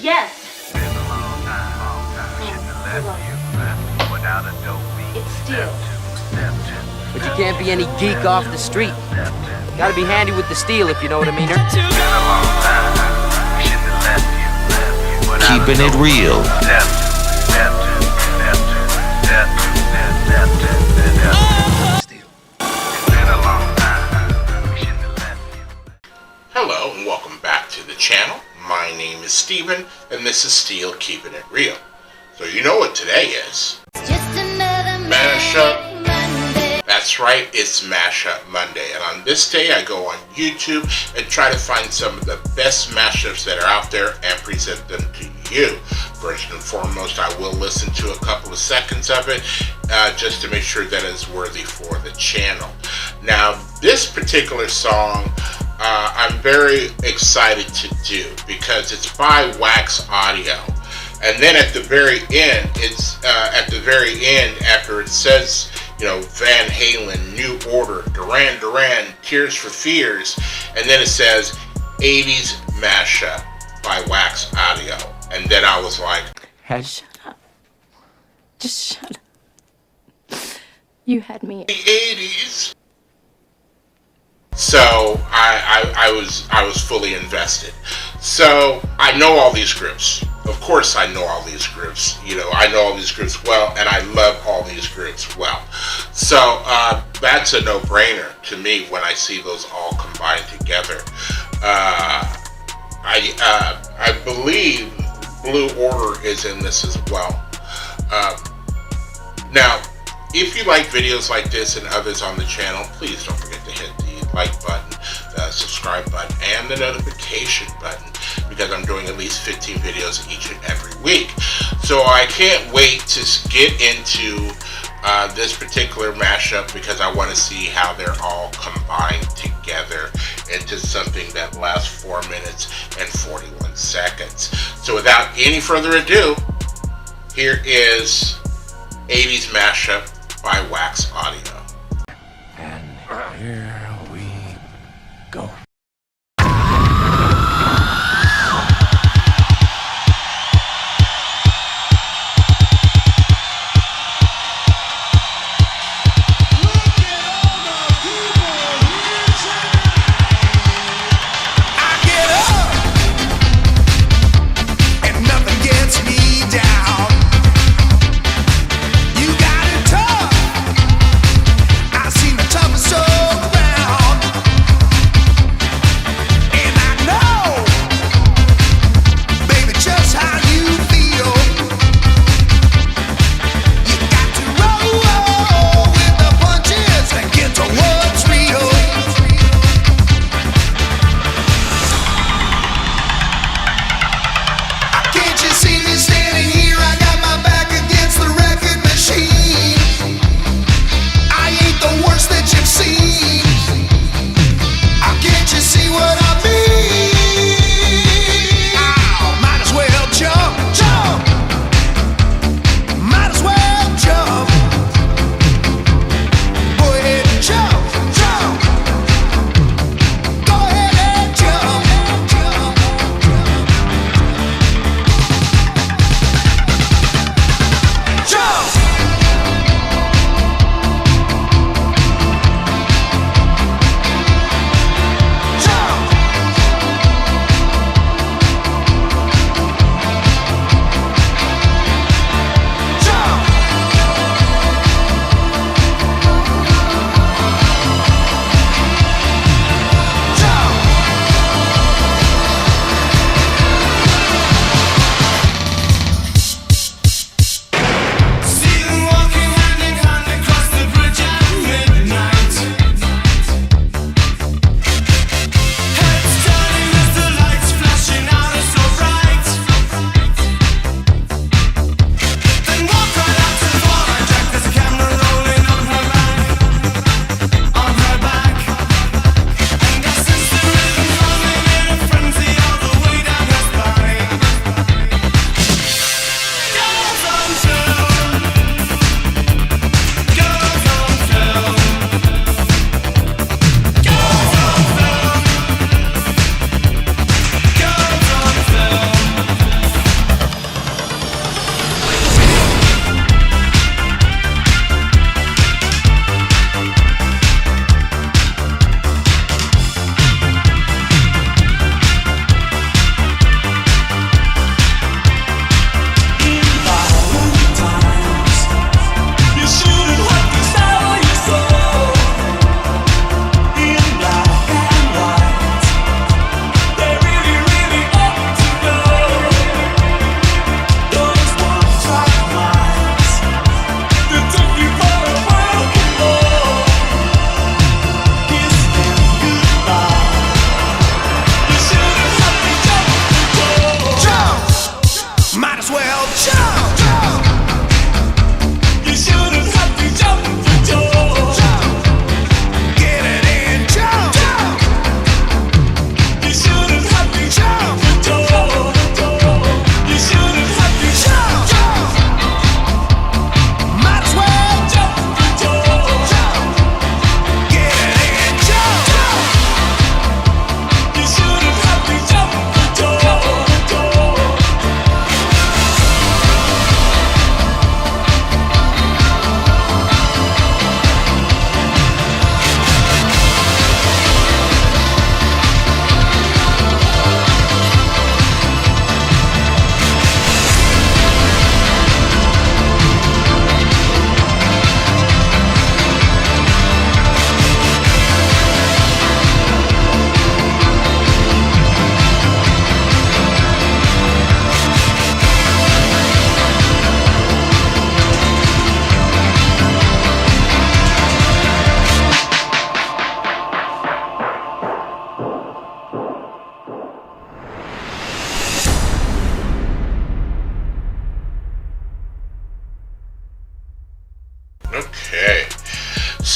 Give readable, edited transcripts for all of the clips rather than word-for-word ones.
Yes. It's steel. But you can't be any geek off the street. Gotta be handy with the steel, if you know what I mean. Keeping it real. Hello and welcome back to the channel. My name is Steven and this is Steel Keeping It Real. So you know what today is. Mashup. That's right, it's Mashup Monday. And on this day I go on YouTube and try to find some of the best mashups that are out there and present them to you. First and foremost, I will listen to a couple of seconds of it just to make sure that it's worthy for the channel. Now, this particular song I'm very excited to do because it's by Wax Audio. And then at the very end, after it says, you know, Van Halen, New Order, Duran Duran, Tears for Fears, and then it says 80's Mashup by Wax Audio. And then I was like, Hey, shut up. Just shut up. You had me. The 80's. So I was fully invested. So I know all these groups. Of course I know all these groups. You know, I know all these groups well, and I love all these groups well. So that's a no-brainer to me when I see those all combined together. I believe Blue Order is in this as well. Now, if you like videos like this and others on the channel, please don't forget to hit the like button, the subscribe button, and the notification button, because I'm doing at least 15 videos each and every week. So I can't wait to get into this particular mashup because I want to see how they're all combined together into something that lasts 4 minutes and 41 seconds. So without any further ado, here is 80's Mashup by Wax Audio. And here we go. I've seen the toughest old ground.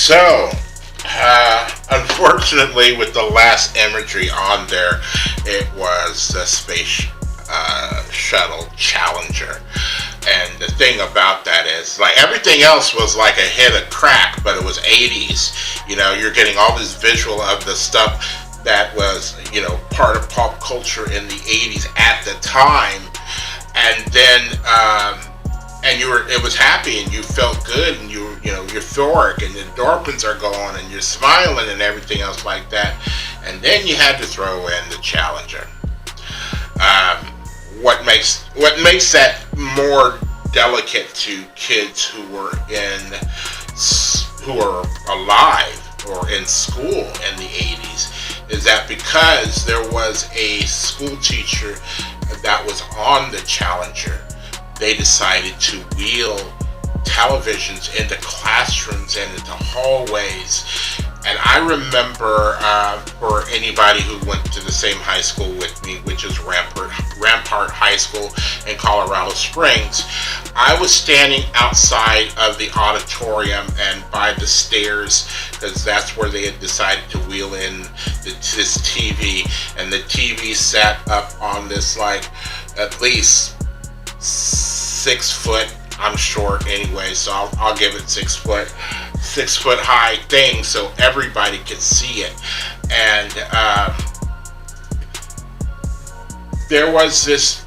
So, unfortunately, with the last imagery on there, it was the space shuttle Challenger. And the thing about that is, like, everything else was like a hit of crack, but it was 80s. You know, you're getting all this visual of the stuff that was, you know, part of pop culture in the 80s at the time. And then, and it was happy, and you felt good, and you know, euphoric, and the endorphins are going, and you're smiling, and everything else like that. And then you had to throw in the Challenger. What makes that more delicate to kids who were alive or in school in the 80s is that because there was a school teacher that was on the Challenger, they decided to wheel televisions into classrooms and into hallways. And I remember, for anybody who went to the same high school with me, which is Rampart High School in Colorado Springs, I was standing outside of the auditorium and by the stairs, because that's where they had decided to wheel in this TV. And the TV sat up on this, like, at least 6 foot. I'm short anyway, so I'll give it 6 foot high thing so everybody could see it. And there was this,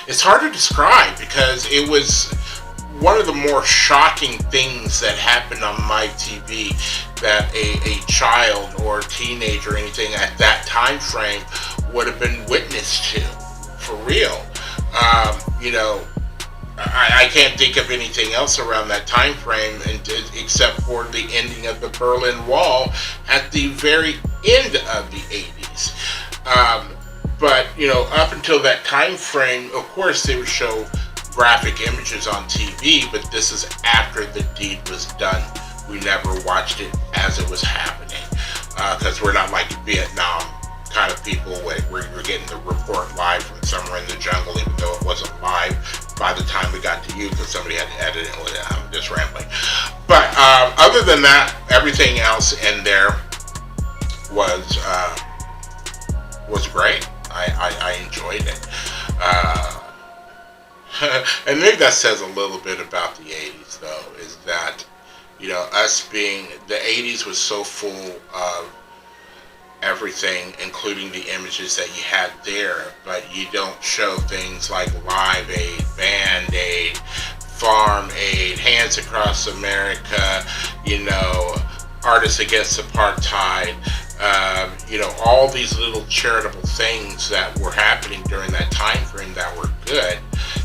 it's hard to describe because it was one of the more shocking things that happened on my TV that a child or a teenager or anything at that time frame would have been witness to, for real. You know, I can't think of anything else around that time frame except for the ending of the Berlin Wall at the very end of the 80s. But, you know, up until that time frame, of course, they would show graphic images on TV, but this is after the deed was done. We never watched it as it was happening, because we're not like Vietnam kind of people where we're getting the report live from somewhere in the jungle, even though it wasn't live by the time we got to you because somebody had to edit it. I'm just rambling. But other than that, everything else in there was great. I enjoyed it. And maybe that says a little bit about the 80s, though, is that, you know, us being, the 80s was so full of everything, including the images that you had there, but you don't show things like Live Aid, Band Aid, Farm Aid, Hands Across America, you know, Artists Against Apartheid, you know, all these little charitable things that were happening during that time frame that were good.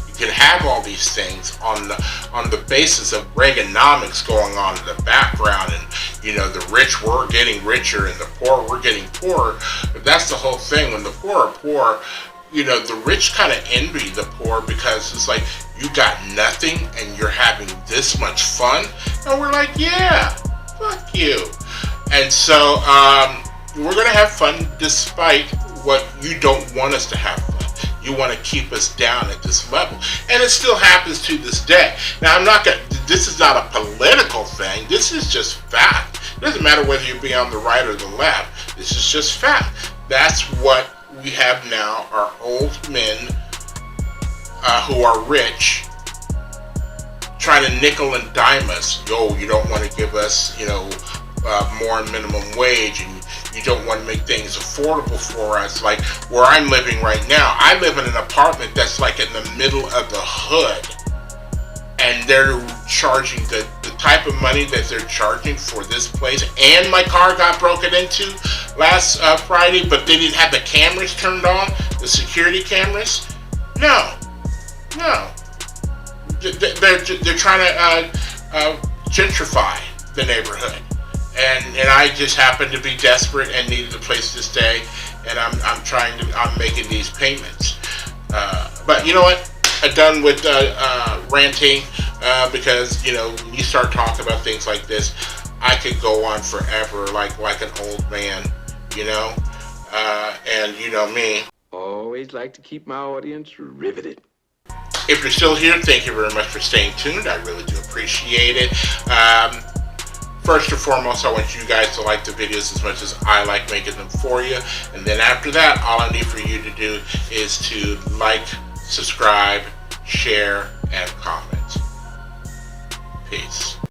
You could have all these things on the basis of Reaganomics going on in the background, and, you know, the rich were getting richer and the poor were getting poorer. But that's the whole thing. When the poor are poor, you know, the rich kind of envy the poor because it's like, you got nothing and you're having this much fun. And we're like, yeah, fuck you. And so we're going to have fun despite what you don't want us to have fun. You want to keep us down at this level. And it still happens to this day. Now, this is not a political thing. This is just fact. It doesn't matter whether you be on the right or the left. This is just fact. That's what we have now, are old men who are rich trying to nickel and dime us. Yo, you don't want to give us, you know, more minimum wage, and you don't want to make things affordable for us. Like where I'm living right now, I live in an apartment that's like in the middle of the hood, and they're charging the type of money that they're charging for this place. And my car got broken into last Friday, but they didn't have the cameras turned on, the security cameras. No. They're trying to gentrify the neighborhood. And I just happened to be desperate and needed a place to stay, and I'm making these payments. But you know what? I'm done with ranting, because, you know, when you start talking about things like this, I could go on forever, like an old man, you know. And you know me. Always like to keep my audience riveted. If you're still here, thank you very much for staying tuned. I really do appreciate it. First and foremost, I want you guys to like the videos as much as I like making them for you. And then after that, all I need for you to do is to like, subscribe, share, and comment. Peace.